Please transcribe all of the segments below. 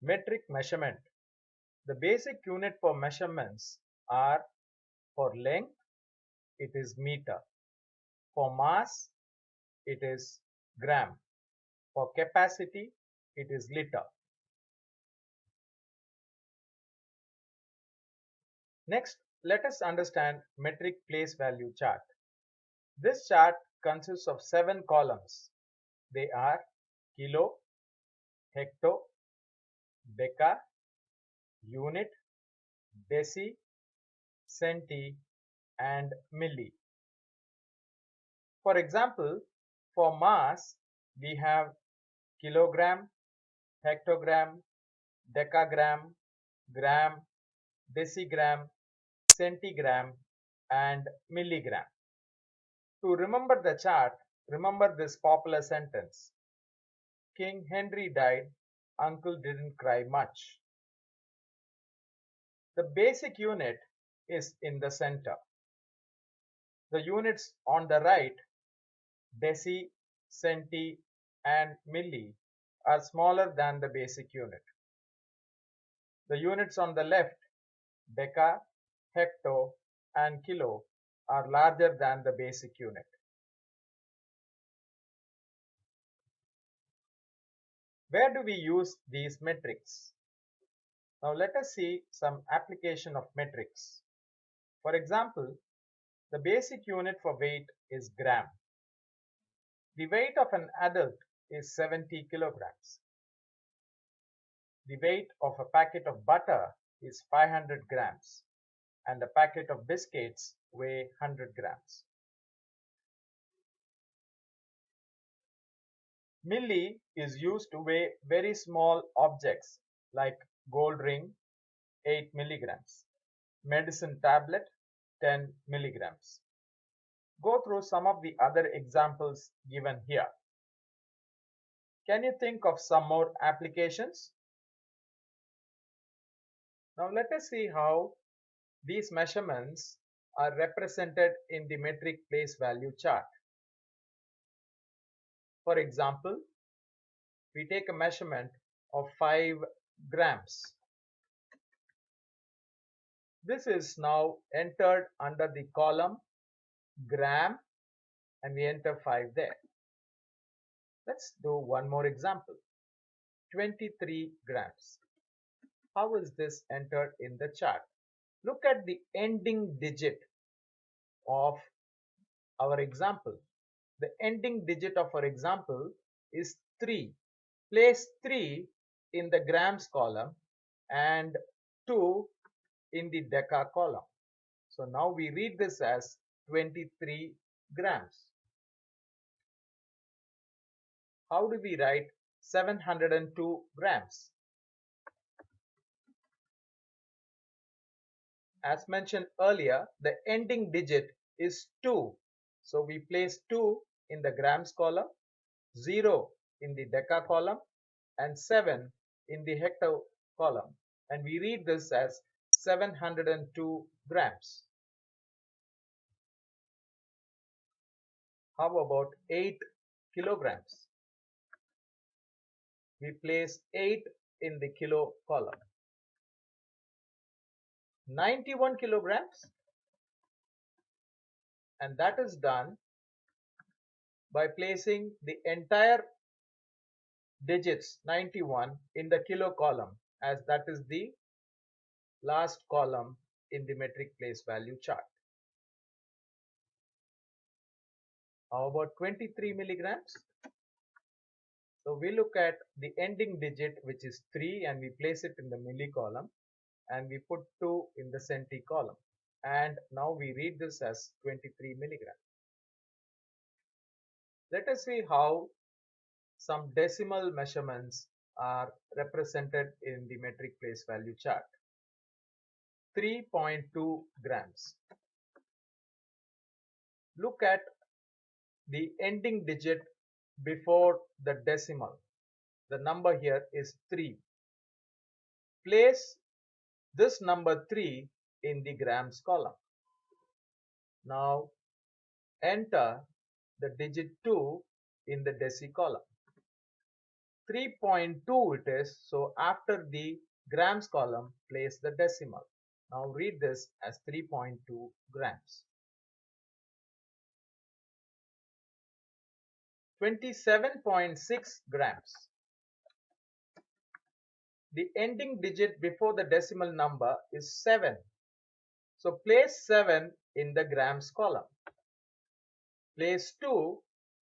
Metric measurement. The basic unit for measurements are: for length, it is meter; for mass, it is gram; for capacity, it is liter. Next, let us understand metric place value chart. This chart consists of 7 columns. They are kilo, hecto, deca, unit, deci, centi, and milli. For example, for mass, we have kilogram, hectogram, decagram, gram, decigram, centigram, and milligram. To remember the chart, remember this popular sentence: King Henry died, uncle didn't cry much. The basic unit is in the center. The units on the right, deci, centi, and milli, are smaller than the basic unit. The units on the left, deca, hecto, and kilo, are larger than the basic unit. Where do we use these metrics? Now let us see some application of metrics. For example, the basic unit for weight is gram. The weight of an adult is 70 kilograms. The weight of a packet of butter is 500 grams, and a packet of biscuits weigh 100 grams. Milli is used to weigh very small objects like gold ring, 8 milligrams, medicine tablet, 10 milligrams. Go through some of the other examples given here. Can you think of some more applications? Now let us see how these measurements are represented in the metric place value chart. For example, we take a measurement of 5 grams. This is now entered under the column gram, and we enter 5 there. Let's do one more example. 23 grams. How is this entered in the chart? Look at the ending digit of our example. The ending digit of our example is 3. Place 3 in the grams column and 2 in the deca column. So now we read this as 23 grams. How do we write 702 grams? As mentioned earlier, the ending digit is 2. So we place 2 in the grams column, 0 in the deca column, and 7 in the hecto column. And we read this as 702 grams. How about 8 kilograms? We place 8 in the kilo column. 91 kilograms, and that is done by placing the entire digits 91 in the kilo column, as that is the last column in the metric place value chart. How about 23 milligrams? So we look at the ending digit, which is 3, and we place it in the milli column, and we put 2 in the centi column, and now we read this as 23 milligrams. Let us see how some decimal measurements are represented in the metric place value chart. 3.2 grams. Look at the ending digit before the decimal. The number here is 3. Place this number 3 in the grams column. Now enter the digit 2 in the deci column. 3.2 it is. So after the grams column, place the decimal. Now read this as 3.2 grams. 27.6 grams. The ending digit before the decimal number is 7. So place 7 in the grams column. Place 2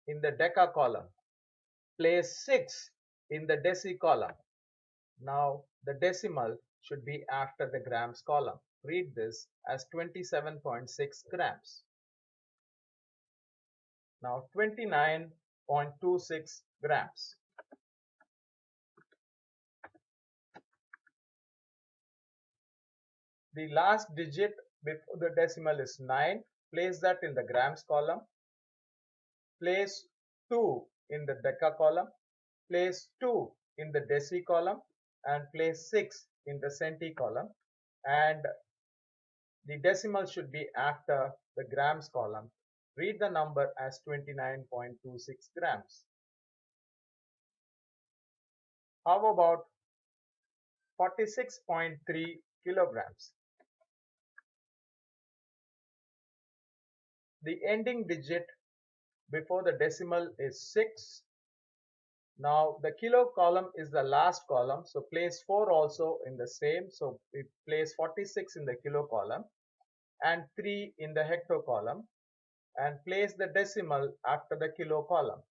in the deca column. Place 6 in the deci column. Now the decimal should be after the grams column. Read this as 27.6 grams. Now 29.26 grams. The last digit before the decimal is 9. Place that in the grams column. Place 2 in the deca column. Place 2 in the deci column and place 6 in the centi column, and the decimal should be after the grams column. Read the number as 29.26 grams. How about 46.3 kilograms? The ending digit before the decimal is 6. Now the kilo column is the last column, so place 4 also in the same. So we place 46 in the kilo column and 3 in the hecto column, and place the decimal after the kilo column.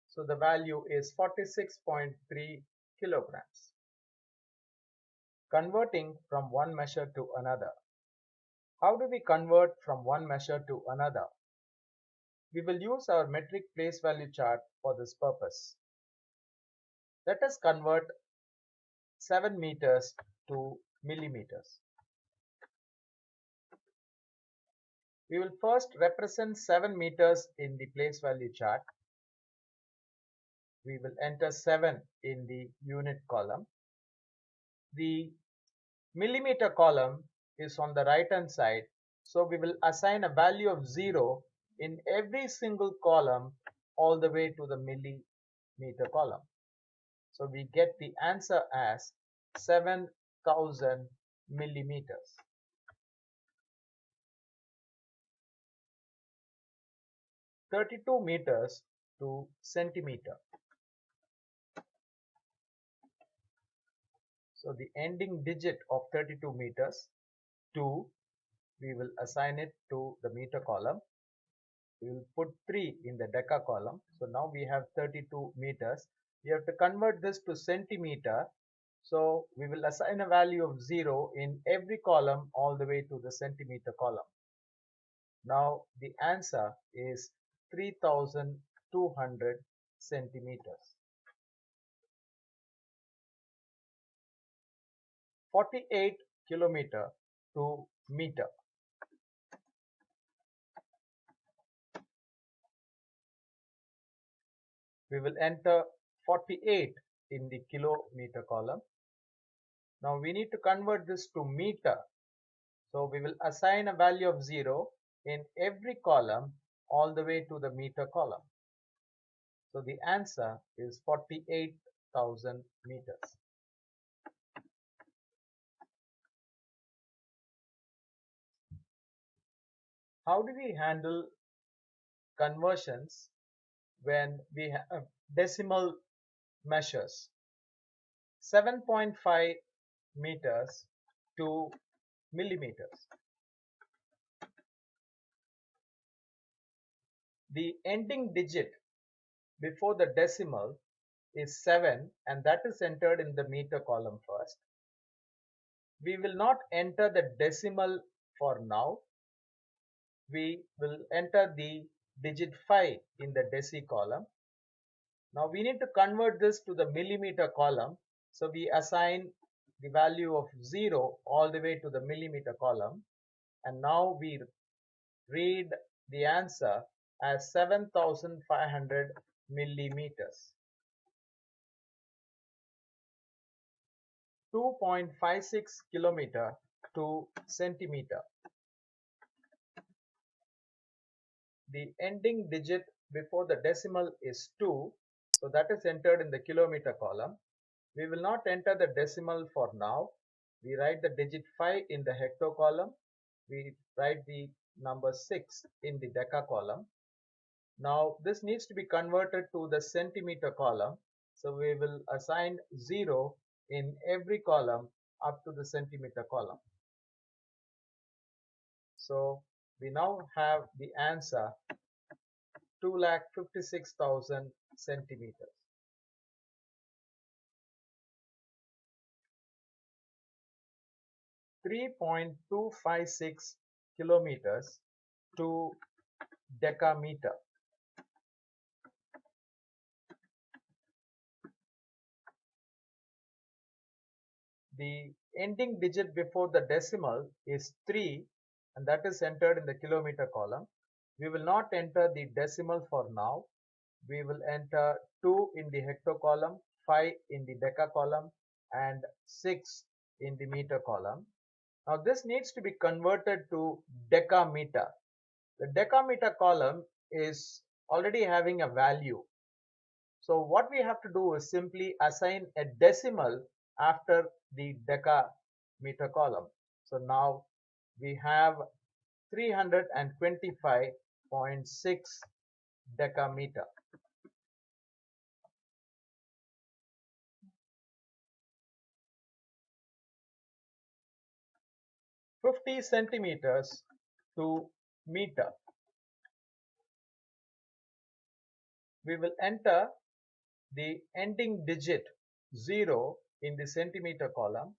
So the value is 46.3 kilograms. Converting from one measure to another. How do we convert from one measure to another? We will use our metric place value chart for this purpose. Let us convert 7 meters to millimeters. We will first represent 7 meters in the place value chart. We will enter 7 in the unit column. The millimeter column is on the right hand side, so we will assign a value of 0 in every single column all the way to the millimeter column. So we get the answer as 7,000 millimeters. (32 meters to centimeter). So the ending digit of 32 meters, 2, we will assign it to the meter column. We will put 3 in the deca column. So now we have 32 meters. We have to convert this to centimeter. So we will assign a value of 0 in every column all the way to the centimeter column. Now the answer is 3,200 centimeters. 48 kilometer to meter. We will enter 48 in the kilometer column. Now we need to convert this to meter. So we will assign a value of 0 in every column all the way to the meter column. So the answer is 48,000 meters. How do we handle conversions when we have decimal measures? 7.5 meters to millimeters. The ending digit before the decimal is 7, and that is entered in the meter column first. We will not enter the decimal for now. We will enter the digit 5 in the deci column. Now we need to convert this to the millimeter column. So we assign the value of 0 all the way to the millimeter column. And now we read the answer as 7,500 millimeters. 2.56 kilometer to centimeter. The ending digit before the decimal is 2. So that is entered in the kilometer column. We will not enter the decimal for now. We write the digit 5 in the hecto column. We write the number 6 in the deca column. Now this needs to be converted to the centimeter column. So we will assign 0 in every column up to the centimeter column. So we now have the answer 2,56,000 centimeters. 3.256 kilometers to decameter. The ending digit before the decimal is 3 and that is entered in the kilometer column. We will not enter the decimal for now. We will enter 2 in the hecto column, 5 in the deca column and 6 in the meter column. Now this needs to be converted to decameter. The decameter column is already having a value. So what we have to do is simply assign a decimal after the decameter column. So now we have 325.6 decameter. 50 centimeters to meter. We will enter the ending digit 0 in the centimeter column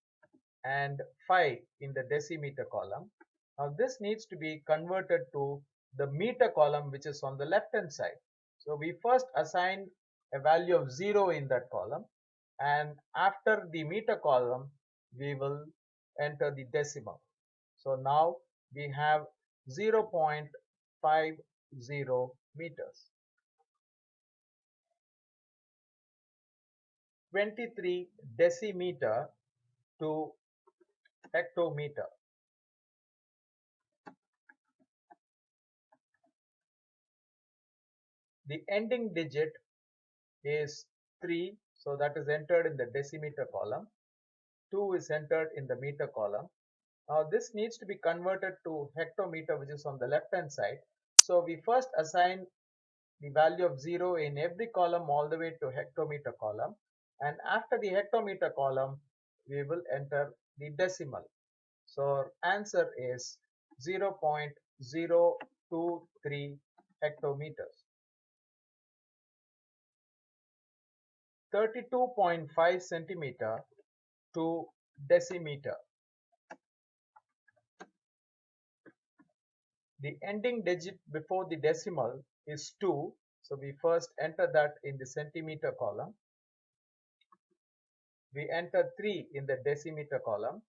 and 5 in the decimeter column. Now this needs to be converted to the meter column which is on the left hand side. So we first assign a value of 0 in that column and after the meter column we will enter the decimal. So now we have 0.50 meters. 23 decimeter to hectometer. The ending digit is 3, so that is entered in the decimeter column. 2 is entered in the meter column. Now this needs to be converted to hectometer which is on the left hand side. So we first assign the value of 0 in every column all the way to hectometer column, and after the hectometer column we will enter the decimal. So answer is 0.023 hectometers. 32.5 centimeter to decimeter. The ending digit before the decimal is 2, so we first enter that in the centimeter column. We enter 3 in the decimeter column.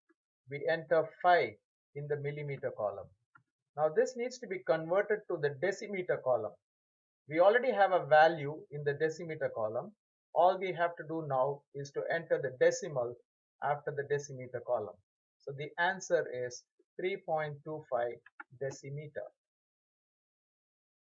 We enter 5 in the millimeter column. Now this needs to be converted to the decimeter column. We already have a value in the decimeter column. All we have to do now is to enter the decimal after the decimeter column. So the answer is 3.25 decimeter.